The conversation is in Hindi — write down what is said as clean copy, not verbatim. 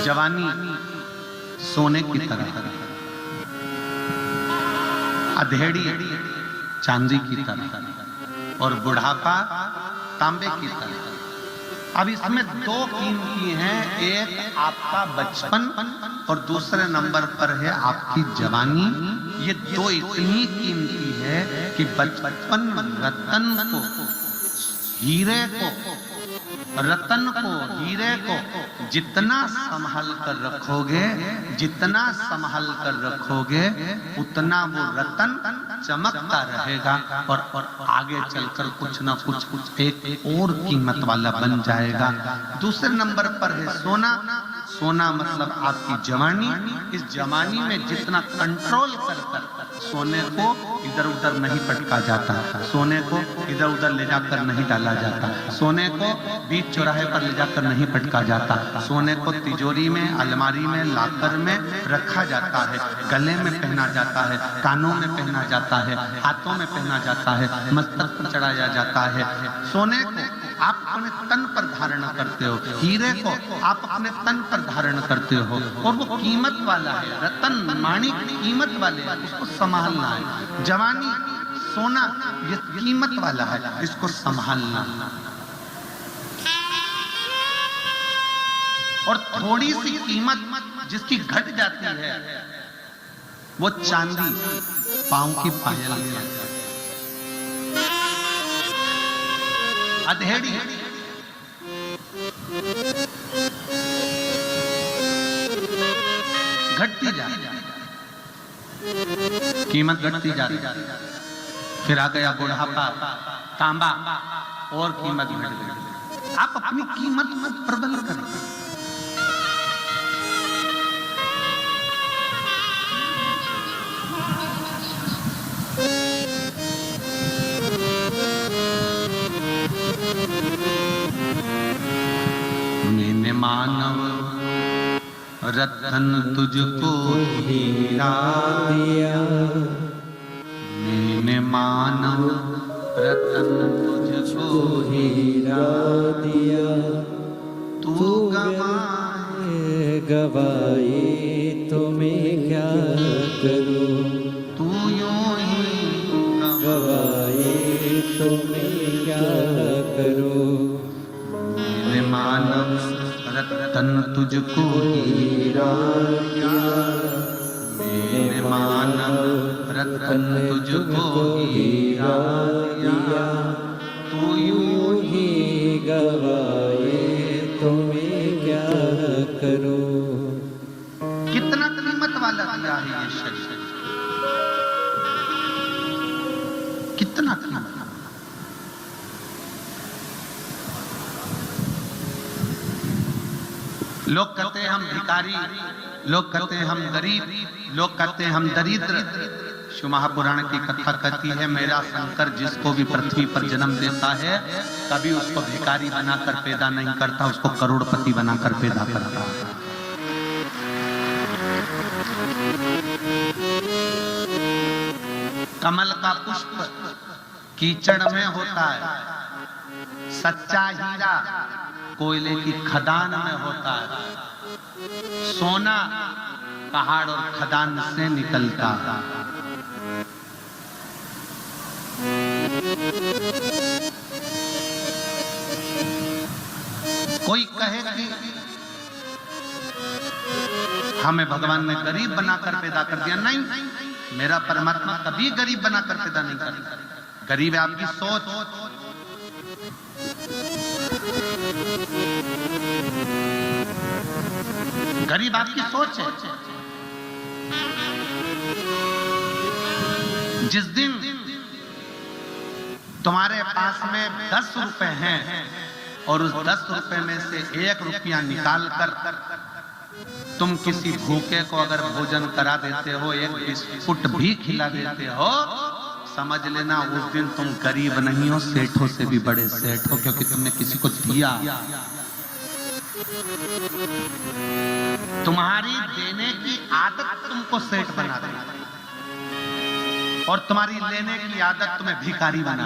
जवानी सोने की तरह, अधेड़ी चांदी की तरह और बुढ़ापा तांबे की तरह। अब इसमें दो कीमती हैं, एक आपका बचपन और दूसरे नंबर पर है आपकी जवानी। ये दो इतनी कीमती है कि बचपन रतन को, हीरे को, रतन को, हीरे को जितना संभाल कर रखोगे, जितना संभाल कर रखोगे, उतना वो रतन चमकता रहेगा और आगे चलकर कुछ ना कुछ एक और कीमत वाला बन जाएगा। दूसरे नंबर पर है सोना। सोना मतलब आपकी जवानी। इस जवानी में जितना कंट्रोल कर सोने को इधर उधर नहीं पटका जाता, सोने को इधर उधर ले जाकर नहीं डाला जाता, सोने को बीच चौराहे पर ले जाकर नहीं पटका जाता, सोने को तिजोरी में, अलमारी में, लाकर में रखा जाता है, गले में पहना जाता है, कानों में पहना जाता है, हाथों में पहना जाता है, मस्तक पर चढ़ाया जाता है। सोने को आप अपने तन पर धारण करते हो, हीरे को आप अपने तन पर धारण करते हो और वो कीमत वाला है, रतन माणिक कीमत वाले हैं, उसको संभालना है। जवानी सोना ये कीमत वाला है, इसको संभालना। और थोड़ी सी कीमत जिसकी घट जाती है वो चांदी पांव की पायल है, अधेड़ी घटती जा रही, कीमत घटती जा रही। फिर आ गया बुढ़ापा, तांबा और कीमत घट गई। आप अपनी कीमत मत प्रबल करें। मैंने मानव रतन तुझको हीरा दिया, मैंने मानव रतन तुझको हीरा दिया, तू गवाए गवाए तो मैं क्या करूं, तू यूं ही गवाए तो मैं क्या करूं। मैंने मानव रतन तुझको हीरा दिया, मैंने मानव रतन तुझको हीरा दिया, तू यूं ही गवाए तो मैं क्या करूं। कितना कीमत वाला दिया है ये शरीर, कितना कीमत। लोग कहते हैं हम भिखारी, लोग कहते हैं हम गरीब, लोग कहते हैं हम दरिद्र। शिव महापुराण की कथा कहती है मेरा शंकर जिसको भी पृथ्वी पर जन्म देता है कभी उसको भिखारी बनाकर पैदा नहीं करता, उसको करोड़पति बनाकर पैदा करता है। कमल का पुष्प कीचड़ में होता है, सच्चा हीरा कोयले की खदान में होता है, सोना पहाड़ और खदान से निकलता है। कोई कहे कि हमें भगवान ने गरीब बनाकर पैदा कर दिया, नहीं, मेरा परमात्मा कभी गरीब बनाकर पैदा नहीं करता। गरीब है आपकी सोच, गरीब आपकी सोच है। जिस दिन तुम्हारे पास में 10 रुपए हैं और उस 10 रुपए में से 1 रुपया निकाल कर तुम किसी भूखे को अगर भोजन करा देते हो, एक बिस्कुट भी खिला देते हो, समझ लेना उस दिन तुम गरीब नहीं हो, सेठों से भी बड़े सेठ हो, क्योंकि तुमने किसी को दिया। तुम्हारी देने की आदत तुमको सेठ बना देगी और तुम्हारी लेने की आदत तुम्हें भिखारी बना